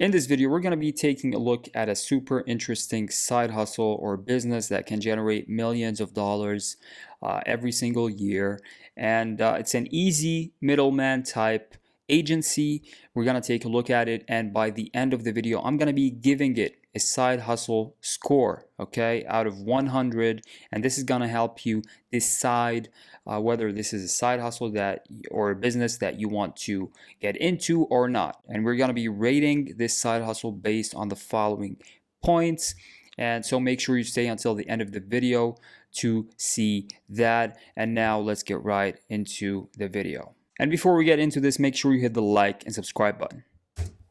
In this video, we're going to be taking a look at a super interesting side hustle or business that can generate millions of dollars every single year. And it's an easy middleman type agency. We're going to take a look at it. And by the end of the video, I'm going to be giving it a side hustle score, okay, out of 100. And this is going to help you decide whether this is a side hustle that or a business that you want to get into or not. And we're going to be rating this side hustle based on the following points. And so make sure you stay until the end of the video to see that. And now let's get right into the video. And before we get into this, make sure you hit the like and subscribe button.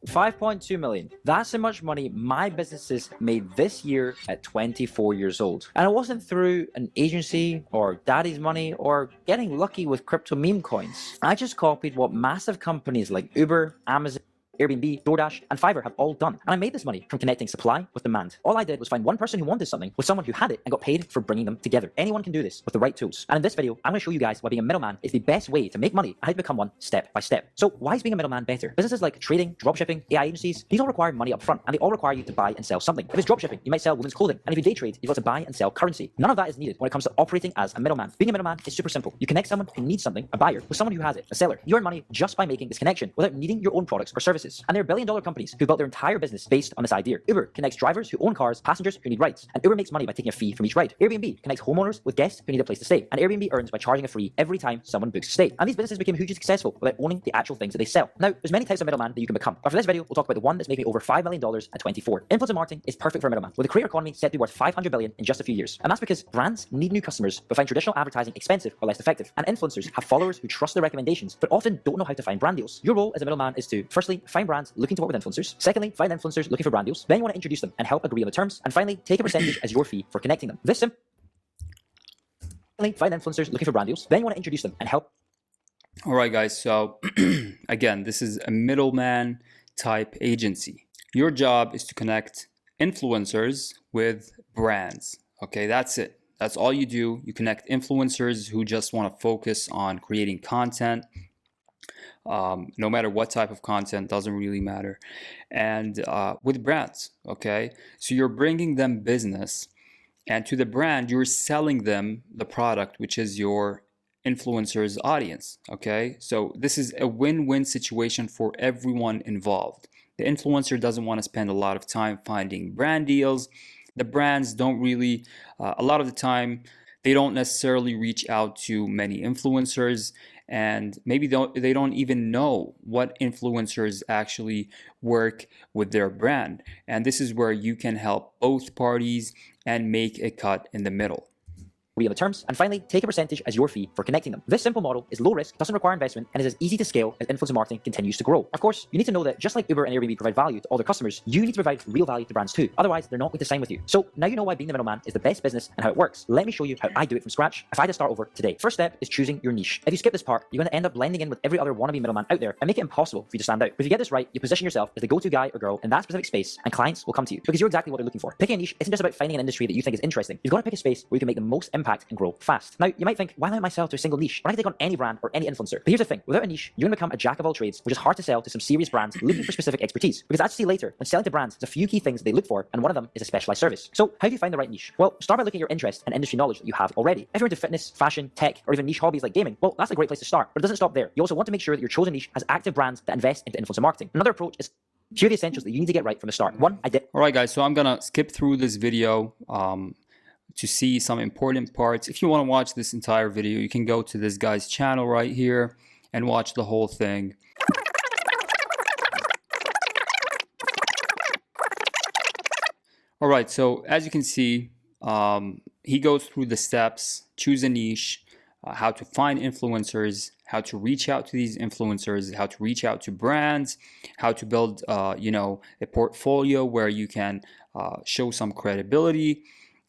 5.2 million. That's how much money my businesses made this year at 24 years old. And it wasn't through an agency or daddy's money or getting lucky with crypto meme coins. I just copied what massive companies like Uber, Amazon, Airbnb, DoorDash, and Fiverr have all done. And I made this money from connecting supply with demand. All I did was find one person who wanted something with someone who had it and got paid for bringing them together. Anyone can do this with the right tools. And in this video, I'm going to show you guys why being a middleman is the best way to make money and how to become one step by step. So why is being a middleman better? Businesses like trading, dropshipping, AI agencies, these all require money up front and they all require you to buy and sell something. If it's dropshipping, you might sell women's clothing. And if you day trade, you've got to buy and sell currency. None of that is needed when it comes to operating as a middleman. Being a middleman is super simple. You connect someone who needs something, a buyer, with someone who has it, a seller. You earn money just by making this connection without needing your own products or services. And there are billion-dollar companies who built their entire business based on this idea. Uber connects drivers who own cars, passengers who need rides, and Uber makes money by taking a fee from each ride. Airbnb connects homeowners with guests who need a place to stay, and Airbnb earns by charging a fee every time someone books a stay. And these businesses became hugely successful without owning the actual things that they sell. Now, there's many types of middleman that you can become, but for this video, we'll talk about the one that's making over $5 million at 24. Influencer marketing is perfect for a middleman, with the creator economy set to be worth $500 billion in just a few years. And that's because brands need new customers, but find traditional advertising expensive or less effective. And influencers have followers who trust their recommendations, but often don't know how to find brand deals. Your role as a middleman is to, firstly, find brands looking to work with influencers. Secondly, find influencers looking for brand deals. Then you want to introduce them and help agree on the terms. And finally, take a percentage as your fee for connecting them. This simple. Find influencers looking for brand deals. Then you want to introduce them and help. All right, guys. So again, this is a middleman type agency. Your job is to connect influencers with brands. Okay, that's it. That's all you do. You connect influencers who just want to focus on creating content. No matter what type of content, doesn't really matter. And with brands, okay? So you're bringing them business, and to the brand, you're selling them the product, which is your influencer's audience, okay? So this is a win-win situation for everyone involved. The influencer doesn't want to spend a lot of time finding brand deals. The brands don't really, a lot of the time, they don't necessarily reach out to many influencers, and maybe they don't even know what influencers actually work with their brand. And this is where you can help both parties and make a cut in the middle. Agree on the terms, and finally, take a percentage as your fee for connecting them. This simple model is low risk, doesn't require investment, and is as easy to scale as influencer marketing continues to grow. Of course, you need to know that just like Uber and Airbnb provide value to all their customers, you need to provide real value to brands too. Otherwise, they're not going to sign with you. So now you know why being the middleman is the best business and how it works. Let me show you how I do it from scratch if I had to start over today. First step is choosing your niche. If you skip this part, you're going to end up blending in with every other wannabe middleman out there and make it impossible for you to stand out. But if you get this right, you position yourself as the go-to guy or girl in that specific space, and clients will come to you because you're exactly what they're looking for. Picking a niche isn't just about finding an industry that you think is interesting. You've got to pick a space where you can make the most impact and grow fast. Now, you might think, why limit myself to a single niche? When I can take on any brand or any influencer. But here's the thing, without a niche, you're going to become a jack of all trades, which is hard to sell to some serious brands looking for specific expertise. Because as you'll see later, when selling to brands, there's a few key things they look for, and one of them is a specialized service. So how do you find the right niche? Well, start by looking at your interest and industry knowledge that you have already. If you're into fitness, fashion, tech, or even niche hobbies like gaming, well, that's a great place to start. But it doesn't stop there. You also want to make sure that your chosen niche has active brands that invest into influencer marketing. Another approach is here are the essentials that you need to get right from the start. One, All right, guys, so I'm going to skip through this video to see some important parts. If you want to watch this entire video, you can go to this guy's channel right here and watch the whole thing. All right, so as you can see, he goes through the steps: choose a niche, how to find influencers, how to reach out to these influencers, how to reach out to brands, how to build, a portfolio where you can show some credibility,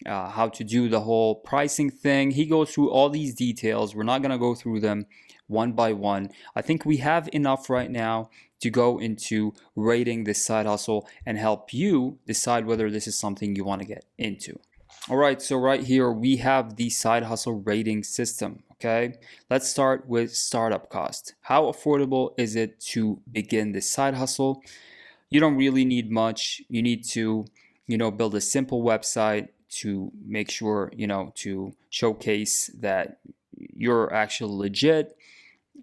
how to do the whole pricing thing. He goes through all these details. We're not going to go through them one by one. I think we have enough right now to go into rating this side hustle and help you decide whether this is something you want to get into. All right, so right here we have the side hustle rating system. Okay, let's start with startup cost. How affordable is it to begin this side hustle? You don't really need much. You need to, build a simple website to make sure, to showcase that you're actually legit,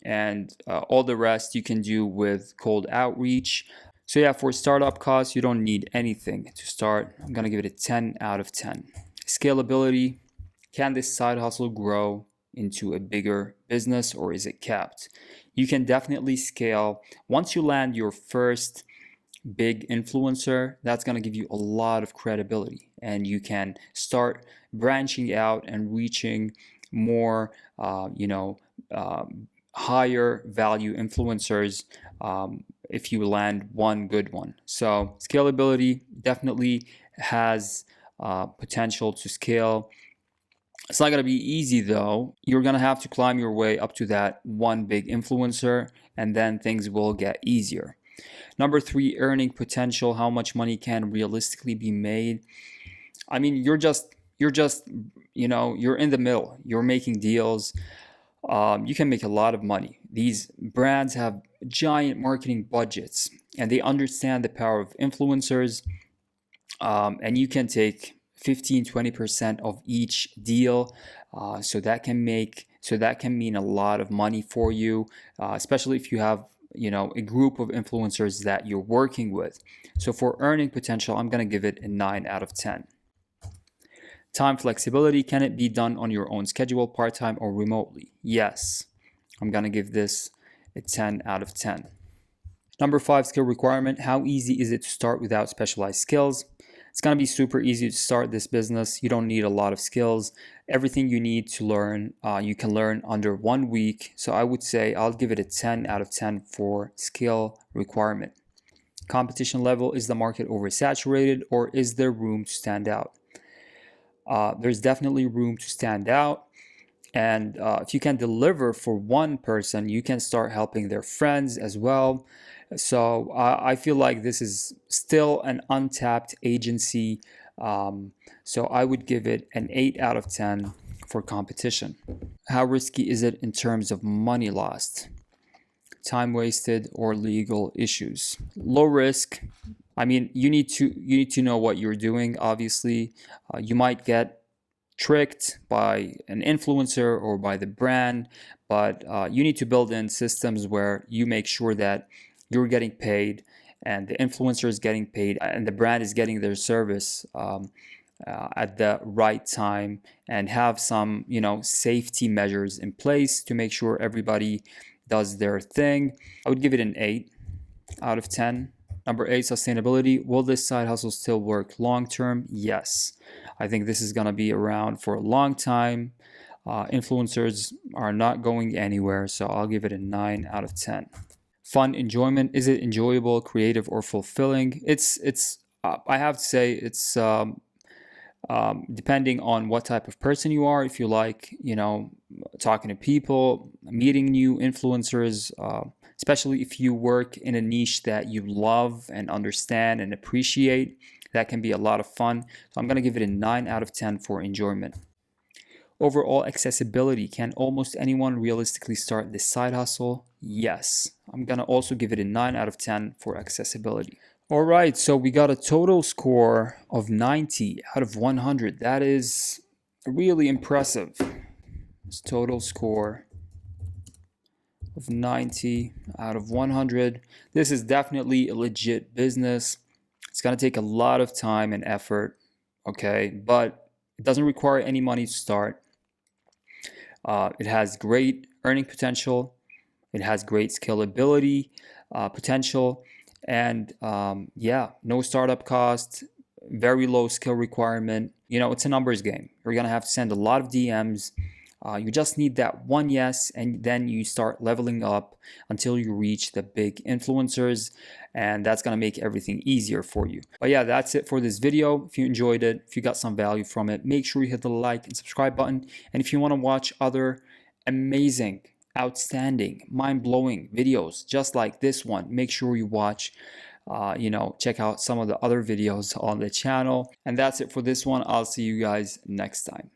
and all the rest you can do with cold outreach. So yeah, for startup costs, you don't need anything to start. I'm gonna give it a 10 out of 10. Scalability, can this side hustle grow into a bigger business, or is it capped? You can definitely scale. Once you land your first big influencer, that's going to give you a lot of credibility, and you can start branching out and reaching more, higher value influencers, if you land one good one. So scalability definitely has potential to scale. It's not going to be easy though. You're going to have to climb your way up to that one big influencer, and then things will get easier. Number 3, earning potential. How much money can realistically be made? I mean, you're in the middle. You're making deals. You can make a lot of money. These brands have giant marketing budgets, and they understand the power of influencers. And you can take 15-20% of each deal, so that can mean a lot of money for you, especially if you have a group of influencers that you're working with. So for earning potential, I'm going to give it a 9 out of 10. Time flexibility, can it be done on your own schedule, part-time or remotely? Yes. I'm going to give this a 10 out of 10. Number 5, skill requirement. How easy is it to start without specialized skills? It's going to be super easy to start this business. You don't need a lot of skills. Everything you need to learn, you can learn under 1 week. So I would say I'll give it a 10 out of 10 for skill requirement. Competition level, is the market oversaturated, or is there room to stand out? There's definitely room to stand out. And if you can deliver for one person, you can start helping their friends as well. So I feel like this is still an untapped agency. So I would give it an 8 out of 10 for competition. How risky is it in terms of money lost, time wasted, or legal issues? Low risk. I mean, you need to know what you're doing. Obviously, you might get tricked by an influencer or by the brand, but you need to build in systems where you make sure that you're getting paid, and the influencer is getting paid, and the brand is getting their service at the right time, and have some safety measures in place to make sure everybody does their thing. I would give it an 8 out of 10. Number 8, sustainability. Will this side hustle still work long term? Yes. I think this is going to be around for a long time. Influencers are not going anywhere, so I'll give it a 9 out of 10. Fun, enjoyment. Is it enjoyable, creative, or fulfilling? I have to say it's depending on what type of person you are. If you like, talking to people, meeting new influencers, especially if you work in a niche that you love and understand and appreciate, that can be a lot of fun. So I'm going to give it a 9 out of 10 for enjoyment. Overall accessibility. Can almost anyone realistically start this side hustle? Yes. I'm going to also give it a 9 out of 10 for accessibility. All right, so we got a total score of 90 out of 100. That is really impressive. It's total score of 90 out of 100. This is definitely a legit business. It's going to take a lot of time and effort, okay? But it doesn't require any money to start. It has great earning potential. It has great scalability potential. And no startup cost, very low skill requirement. It's a numbers game. You're going to have to send a lot of DMs. You just need that one yes, and then you start leveling up until you reach the big influencers, and that's going to make everything easier for you. But yeah, that's it for this video. If you enjoyed it, if you got some value from it, make sure you hit the like and subscribe button. And if you want to watch other amazing, outstanding, mind-blowing videos just like this one, make sure you watch check out some of the other videos on the channel. And that's it for this one. I'll see you guys next time.